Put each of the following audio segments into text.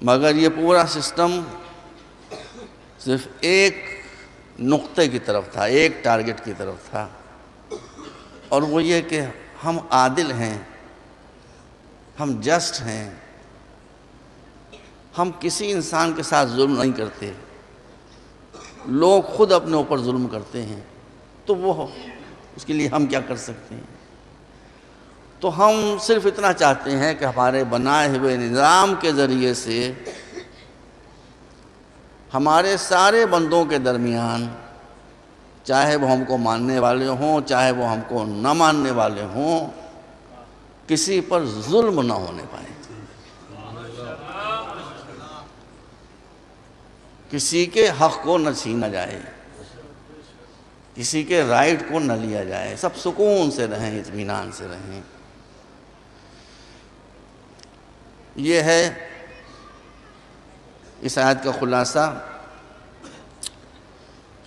مگر یہ پورا سسٹم صرف ایک نقطے کی طرف تھا، ایک ٹارگٹ کی طرف تھا، اور وہ یہ کہ ہم عادل ہیں، ہم جسٹ ہیں، ہم کسی انسان کے ساتھ ظلم نہیں کرتے، لوگ خود اپنے اوپر ظلم کرتے ہیں، تو وہ اس کے لیے ہم کیا کر سکتے ہیں؟ تو ہم صرف اتنا چاہتے ہیں کہ ہمارے بنائے ہوئے نظام کے ذریعے سے ہمارے سارے بندوں کے درمیان، چاہے وہ ہم کو ماننے والے ہوں، چاہے وہ ہم کو نہ ماننے والے ہوں، کسی پر ظلم نہ ہونے پائے، کسی کے حق کو نہ چھینا جائے، کسی کے رائٹ کو نہ لیا جائے، سب سکون سے رہیں، اطمینان سے رہیں۔ یہ ہے اس آیت کا خلاصہ۔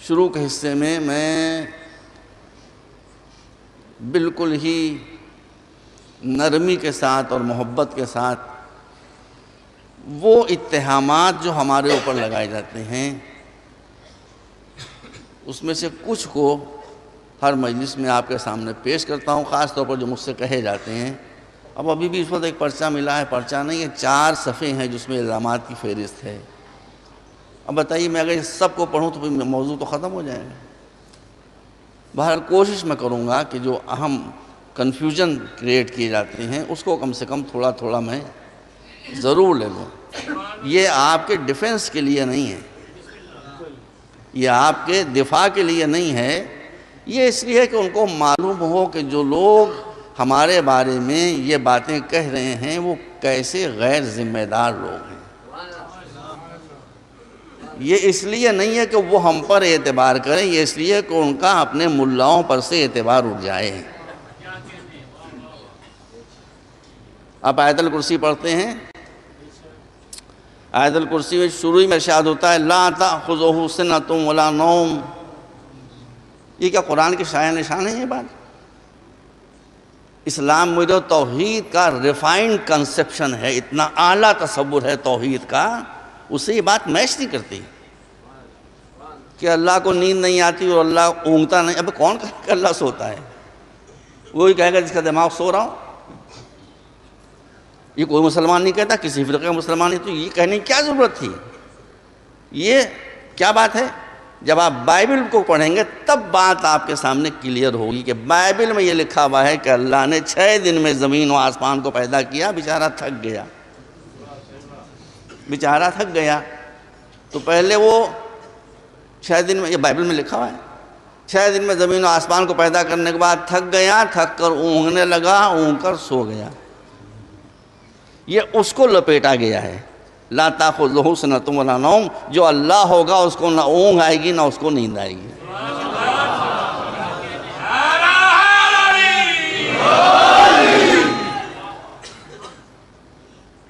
شروع کے حصے میں بالکل ہی نرمی کے ساتھ اور محبت کے ساتھ وہ اتہامات جو ہمارے اوپر لگائے جاتے ہیں اس میں سے کچھ کو ہر مجلس میں آپ کے سامنے پیش کرتا ہوں، خاص طور پر جو مجھ سے کہے جاتے ہیں۔ اب ابھی بھی اس وقت ایک پرچہ ملا ہے، پرچہ نہیں ہے، 4 صفحے ہیں جس میں الزامات کی فہرست ہے۔ اب بتائیے میں اگر اس سب کو پڑھوں تو پھر موضوع تو ختم ہو جائے گا۔ بہرحال کوشش میں کروں گا کہ جو اہم کنفیوژن کریٹ کیے جاتے ہیں اس کو کم سے کم تھوڑا تھوڑا میں ضرور لے لوں۔ یہ آپ کے ڈیفنس کے لیے نہیں ہے، یہ آپ کے دفاع کے لیے نہیں ہے، یہ اس لیے کہ ان کو معلوم ہو کہ جو لوگ ہمارے بارے میں یہ باتیں کہہ رہے ہیں وہ کیسے غیر ذمہ دار لوگ ہیں۔ یہ اس لیے نہیں ہے کہ وہ ہم پر اعتبار کریں، یہ اس لیے کہ ان کا اپنے ملاؤں پر سے اعتبار اٹھ جائے۔ اب آیت الکرسی پڑھتے ہیں۔ آیت الکرسی میں شروع میں ارشاد ہوتا ہے لا تأخذہ سنۃ ولا نوم۔ یہ کیا قرآن کے شایع نشان ہے؟ یہ بات اسلام میں جو توحید کا ریفائنڈ کنسپشن ہے، اتنا اعلیٰ تصور ہے توحید کا، اسے یہ بات میچ نہیں کرتی کہ اللہ کو نیند نہیں آتی اور اللہ اونگتا نہیں۔ اب کون کہے کہ اللہ سوتا ہے؟ وہی کہے گا جس کا دماغ سو رہا ہو۔ یہ کوئی مسلمان نہیں کہتا، کسی فرقے کا مسلمان نہیں، تو یہ کہنے کی کیا ضرورت تھی؟ یہ کیا بات ہے؟ جب آپ بائبل کو پڑھیں گے تب بات آپ کے سامنے کلیئر ہوگی کہ بائبل میں یہ لکھا ہوا ہے کہ اللہ نے 6 دن میں زمین و آسمان کو پیدا کیا، بیچارہ تھک گیا، بیچارہ تھک گیا۔ تو پہلے وہ 6 دن میں، یہ بائبل میں لکھا ہوا ہے، 6 دن میں زمین و آسمان کو پیدا کرنے کے بعد تھک گیا، تھک کر اونگنے لگا، اونگ کر سو گیا۔ یہ اس کو لپیٹا گیا ہے لا تأخذہ سنۃ ولا نوم۔ جو اللہ ہوگا اس کو نہ اونگ آئے گی نہ اس کو نیند آئے گی۔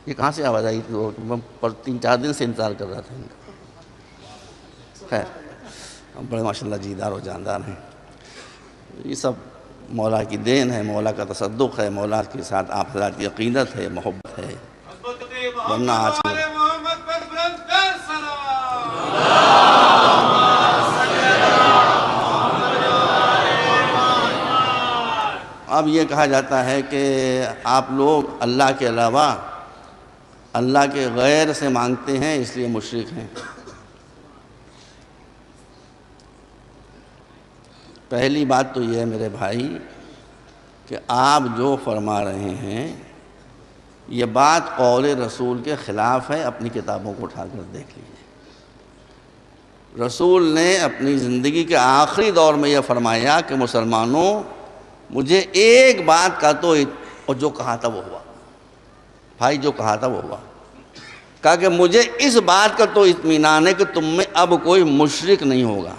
یہ کہاں سے آواز آئی تھی؟ میں 3-4 دن سے انتظار کر رہا تھا ان کا۔ خیر، بڑے ماشاءاللہ جیدار و جاندار ہیں۔ یہ سب مولا کی دین ہے، مولا کا تصدق ہے، مولا کے ساتھ آپ حضرات کی عقیدت ہے، محبت ہے، ورنہ آج کے اب یہ کہا جاتا ہے کہ آپ لوگ اللہ کے علاوہ اللہ کے غیر سے مانگتے ہیں اس لیے مشرک ہیں۔ پہلی بات تو یہ ہے میرے بھائی کہ آپ جو فرما رہے ہیں یہ بات قول رسول کے خلاف ہے۔ اپنی کتابوں کو اٹھا کر دیکھ لیجیے۔ رسول نے اپنی زندگی کے آخری دور میں یہ فرمایا کہ مسلمانوں مجھے ایک بات کا تو، اور جو کہا تھا وہ ہوا، بھائی جو کہا تھا وہ ہوا، کہا کہ مجھے اس بات کا تو اطمینان ہے کہ تم میں اب کوئی مشرک نہیں ہوگا۔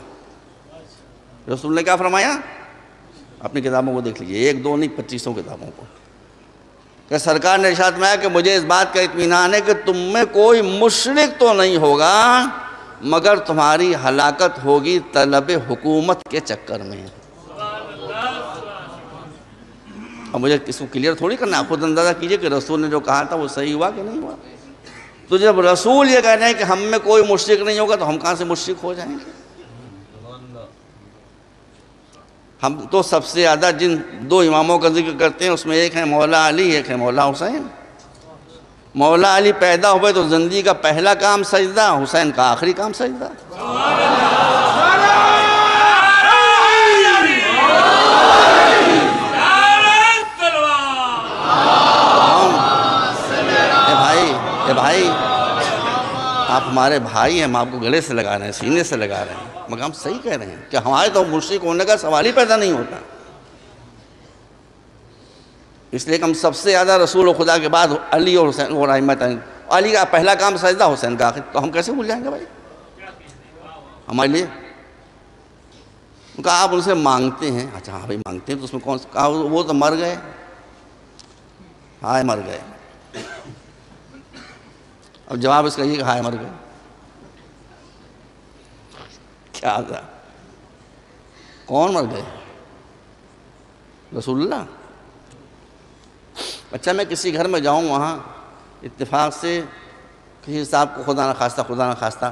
رسول نے کیا فرمایا؟ اپنی کتابوں کو دیکھ لیجیے، 1 2 نہیں 25 کتابوں کو، کہ سرکار نے ارشاد فرمایا کہ مجھے اس بات کا اطمینان ہے کہ تم میں کوئی مشرک تو نہیں ہوگا مگر تمہاری ہلاکت ہوگی طلب حکومت کے چکر میں۔ اب مجھے اس کو کلیئر تھوڑی کرنا ہے، آپ خود اندازہ کیجئے کہ رسول نے جو کہا تھا وہ صحیح ہوا کہ نہیں ہوا۔ تو جب رسول یہ کہہ رہے ہیں کہ ہم میں کوئی مشرک نہیں ہوگا تو ہم کہاں سے مشرک ہو جائیں گے؟ ہم تو سب سے زیادہ جن دو اماموں کا ذکر کرتے ہیں اس میں ایک ہے مولا علی، ایک ہے مولا حسین۔ مولا علی پیدا ہوئے تو زندگی کا پہلا کام سجدہ، حسین کا آخری کام سجدہ۔ اے بھائی آپ ہمارے بھائی ہیں، ہم آپ کو گلے سے لگا رہے ہیں، سینے سے لگا رہے ہیں، مگر ہم صحیح کہہ رہے ہیں کہ ہمارے تو مشرک ہونے کا سوال ہی پیدا نہیں ہوتا۔ اس لیے کہ ہم سب سے زیادہ رسول خدا کے بعد علی اور حسین اور ائمہ، علی کا پہلا کام سجدہ، حسین کا آخر، تو ہم کیسے بھول جائیں گے بھائی ہمارے لیے؟ کہا آپ ان سے مانگتے ہیں، اچھا ہاں بھائی مانگتے ہیں، تو اس میں کون سا؟ کہا وہ تو مر گئے، ہائے مر گئے۔ اب جواب اس کا یہ کہ ہائے مر گئے، کیا تھا؟ کون مر گئے؟ رسول اللہ۔ اچھا میں کسی گھر میں جاؤں، وہاں اتفاق سے کسی صاحب کو خدا نہ خواستہ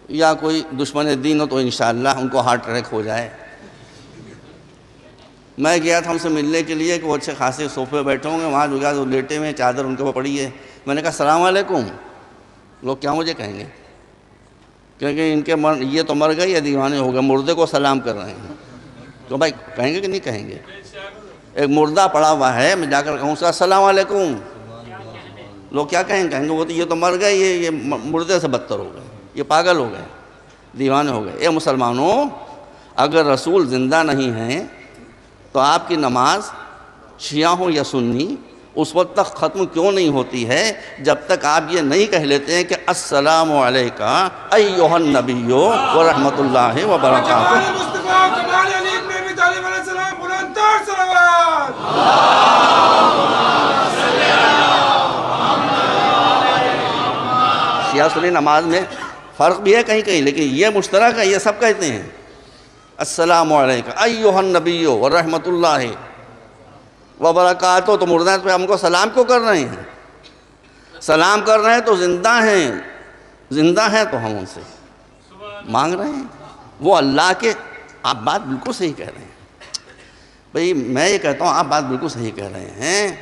یا کوئی دشمن دین ہو تو انشاءاللہ ان کو ہارٹ اٹیک ہو جائے۔ میں گیا تھا ہم سے ملنے کے لیے کہ وہ اچھے خاصے صوفے پہ بیٹھے ہوں گے، وہاں جو گیا تو لیٹے ہوئے، چادر ان کے اوپر پڑی ہے۔ میں نے کہا السلام علیکم۔ لوگ کیا مجھے کہیں گے؟ کیونکہ ان کے یہ تو مر گئے یا دیوانے ہو گئے، مردے کو سلام کر رہے ہیں، تو بھائی کہیں گے کہ نہیں کہیں گے؟ ایک مردہ پڑا ہوا ہے، میں جا کر کہوں اس کا السلام علیکم، لوگ کیا کہیں گے؟ وہ تو یہ تو مر گئے، یہ مردے سے بدتر ہو گئے، یہ پاگل ہو گئے، دیوانے ہو گئے۔ اے مسلمانوں، اگر رسول زندہ نہیں ہیں تو آپ کی نماز شیعہ ہو یا سنی اس وقت تک ختم کیوں نہیں ہوتی ہے جب تک آپ یہ نہیں کہہ لیتے ہیں کہ السلام علیکہ ایھا النبی ورحمۃ اللہ وبرکاتہ۔ شیعہ سنی نماز میں فرق بھی ہے کہیں کہیں، لیکن یہ مشترک ہے، یہ سب کہتے ہیں السلام علیکہ ایھا النبی ورحمۃ اللہ وبرکاتہ۔ تو مردہ پہ ہم کو سلام کیوں کر رہے ہیں؟ سلام کر رہے ہیں تو زندہ ہیں تو ہم ان سے مانگ رہے ہیں، وہ اللہ کے۔ آپ بات بالکل صحیح کہہ رہے ہیں بھئی، میں یہ کہتا ہوں آپ بات بالکل صحیح کہہ رہے ہیں،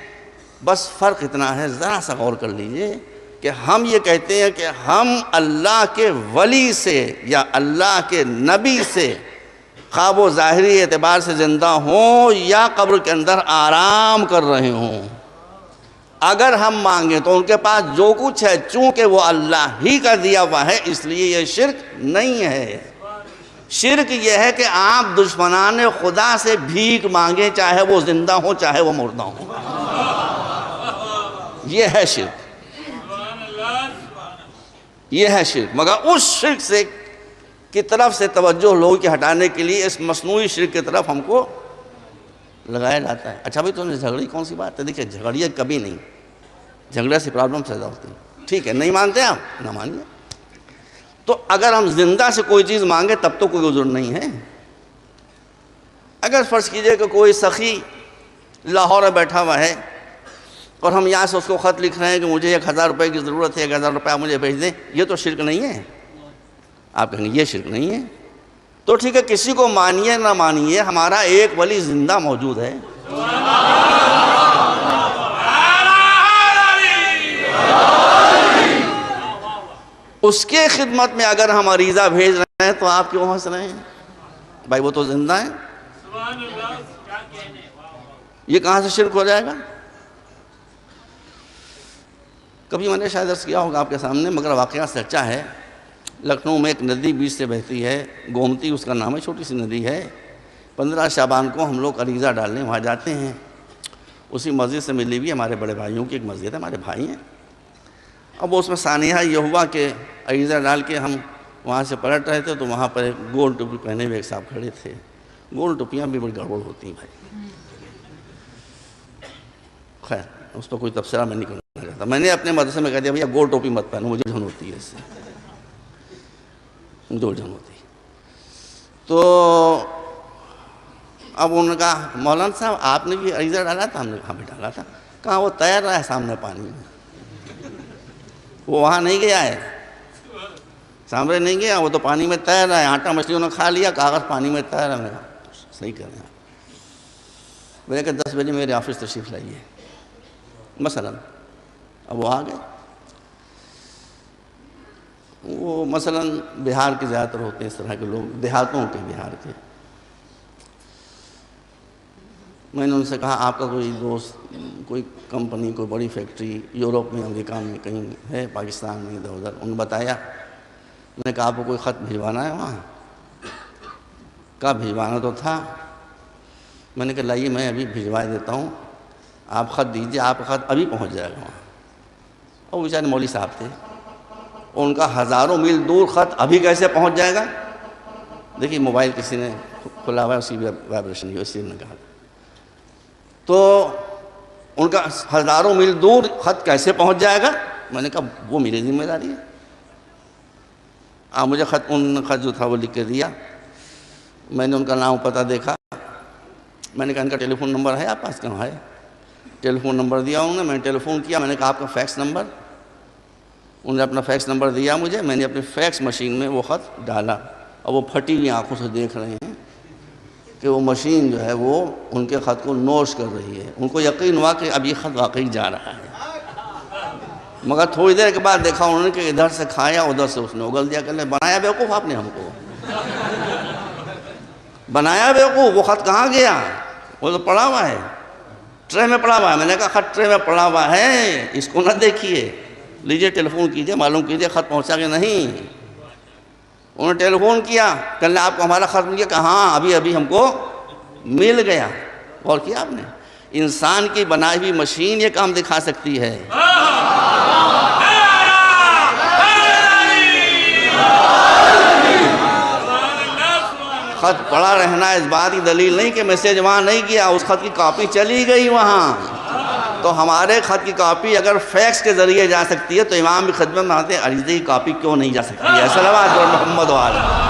بس فرق اتنا ہے، ذرا سا غور کر لیجئے کہ ہم یہ کہتے ہیں کہ ہم اللہ کے ولی سے یا اللہ کے نبی سے، خواہ وہ ظاہری اعتبار سے زندہ ہوں یا قبر کے اندر آرام کر رہے ہوں، اگر ہم مانگیں تو ان کے پاس جو کچھ ہے چونکہ وہ اللہ ہی کا دیا ہوا ہے، اس لیے یہ شرک نہیں ہے۔ شرک یہ ہے کہ آپ دشمنان خدا سے بھیک مانگیں، چاہے وہ زندہ ہوں چاہے وہ مردہ ہوں، یہ ہے شرک، یہ ہے شرک۔ مگر اس شرک سے کی طرف سے توجہ لوگوں کی ہٹانے کے لیے اس مصنوعی شرک کی طرف ہم کو لگایا جاتا ہے۔ اچھا بھائی تو نے جھگڑی کون سی بات ہے؟ دیکھیں جھگڑیے کبھی نہیں، جھگڑے سے پرابلم پیدا ہوتی ہے، ٹھیک ہے نہیں مانتے آپ نہ مانیے، تو اگر ہم زندہ سے کوئی چیز مانگے تب تو کوئی عذر نہیں ہے۔ اگر فرض کیجئے کہ کوئی سخی لاہور میں بیٹھا ہوا ہے اور ہم یہاں سے اس کو خط لکھ رہے ہیں کہ مجھے 1000 روپے کی ضرورت ہے، 1000 روپے آپ مجھے بھیج دیں، یہ تو شرک نہیں ہے؟ آپ کہیں گے یہ شرک نہیں ہے، تو ٹھیک ہے کسی کو مانیے نہ مانیے، ہمارا ایک ولی زندہ موجود ہے، اس کے خدمت میں اگر ہم عریضہ بھیج رہے ہیں تو آپ کیوں ہنس رہے ہیں؟ بھائی وہ تو زندہ ہے، یہ کہاں سے شرک ہو جائے گا؟ کبھی میں نے شاید عرض کیا ہوگا آپ کے سامنے، مگر واقعہ سچا ہے۔ لکھنؤ میں ایک ندی بیچ سے بہتی ہے، گومتی اس کا نام ہے، چھوٹی سی ندی ہے۔ 15 شعبان کو ہم لوگ عریضہ ڈالنے وہاں جاتے ہیں، اسی مسجد سے ملی ہوئی ہمارے بڑے بھائیوں کی ایک مسجد ہے، ہمارے بھائی ہیں۔ اب اس میں سانحہ یہ ہوا کہ عریضہ ڈال کے ہم وہاں سے پلٹ رہے تھے تو وہاں پر ایک گول ٹوپی پہنے ہوئے ایک صاحب کھڑے تھے۔ گول ٹوپیاں بھی بڑی گڑبڑ ہوتی ہیں بھائی، خیر اس پر کوئی تبصرہ میں نہیں کرنا چاہتا۔ میں نے اپنے مدرسے میں کہہ دیا بھیا گول ٹوپی مت پہنو، مجھے جھن ہوتی ہے اس سے، دو جھن ہوتی ہے۔ تو اب انہوں نے کہا مولانا صاحب آپ نے بھی عریضہ ڈالا تھا؟ ہم نے کہا بھی ڈالا تھا۔ کہا وہ تیر رہا ہے سامنے پانی میں۔ وہ وہاں نہیں گیا ہے، سامنے نہیں گیا، وہ تو پانی میں تیر رہا ہے، آٹا مچھلیوں نے کھا لیا، کاغذ پانی میں تیر رہا ہے۔ میں کہا صحیح کر رہے ہیں آپ، میں نے کہا 10 بجے میرے آفس تشریف لائیے مثلا۔ اب وہ آ گئے، وہ مثلا بہار کے زیادہ تر ہوتے ہیں اس طرح کے لوگ، دیہاتوں کے بہار کے۔ میں نے ان سے کہا آپ کا کوئی دوست کوئی کمپنی کوئی بڑی فیکٹری یورپ میں امریکہ میں کہیں ہے، پاکستان میں ادھر ادھر، انہوں نے بتایا۔ میں نے کہا آپ کو کوئی خط بھجوانا ہے وہاں؟ کہا بھجوانا تو تھا۔ میں نے کہا لائیے میں ابھی بھجوا دیتا ہوں، آپ خط دیجیے، آپ کا خط ابھی پہنچ جائے گا وہاں۔ اور وہ بیچارے مولوی صاحب تھے، ان کا ہزاروں میل دور خط ابھی کیسے پہنچ جائے گا؟ دیکھیے موبائل کسی نے کھلا ہوا ہے، اسی وائبریشن کی، اسی نے کہا۔ تو ان کا ہزاروں میل دور خط کیسے پہنچ جائے گا؟ میں نے کہا وہ میری ذمہ داری ہے۔ آپ مجھے خط جو تھا وہ لکھ کے دیا۔ میں نے ان کا نام پتہ دیکھا، میں نے کہا ان کا ٹیلی فون نمبر ہے آپ پاس؟ کہاں ہے؟ ٹیلی فون نمبر دیا انہوں نے، میں نے ٹیلی فون کیا، میں نے کہا آپ کا فیکس نمبر؟ انہوں نے اپنا فیکس نمبر دیا مجھے، میں نے اپنی فیکس مشین میں وہ خط ڈالا، اور وہ پھٹی ہوئی آنکھوں سے دیکھ رہے ہیں کہ وہ مشین جو ہے وہ ان کے خط کو نوش کر رہی ہے۔ ان کو یقین ہوا کہ اب یہ خط واقعی جا رہا ہے، مگر تھوڑی دیر کے بعد دیکھا انہوں نے کہ ادھر سے کھایا ادھر سے اس نے اگل دیا۔ کہ بنایا بیوقوف آپ نے ہم کو، بنایا بیوقوف، وہ خط کہاں گیا؟ وہ تو پڑا ہوا ہے، ٹرے میں پڑا ہوا ہے۔ میں نے کہا خط ٹرے میں پڑا ہوا ہے، اس کو نہ دیکھیے، لیجئے ٹیلی فون کیجئے، معلوم کیجئے خط پہنچا کہ نہیں۔ انہوں نے ٹیلی فون کیا، کہنے آپ کو ہمارا خط مل گیا؟ کہ ہاں ابھی ہم کو مل گیا۔ غور کیا آپ نے؟ انسان کی بنائی ہوئی مشین یہ کام دکھا سکتی ہے۔ خط پڑا رہنا اس بات کی دلیل نہیں کہ میسیج وہاں نہیں گیا، اس خط کی کاپی چلی گئی وہاں۔ تو ہمارے خط کی کاپی اگر فیکس کے ذریعے جا سکتی ہے تو امام بھی خدمت میں آتے ہیں، عریضے کی کاپی کیوں نہیں جا سکتی ہے؟ صلوات محمد و آلہ۔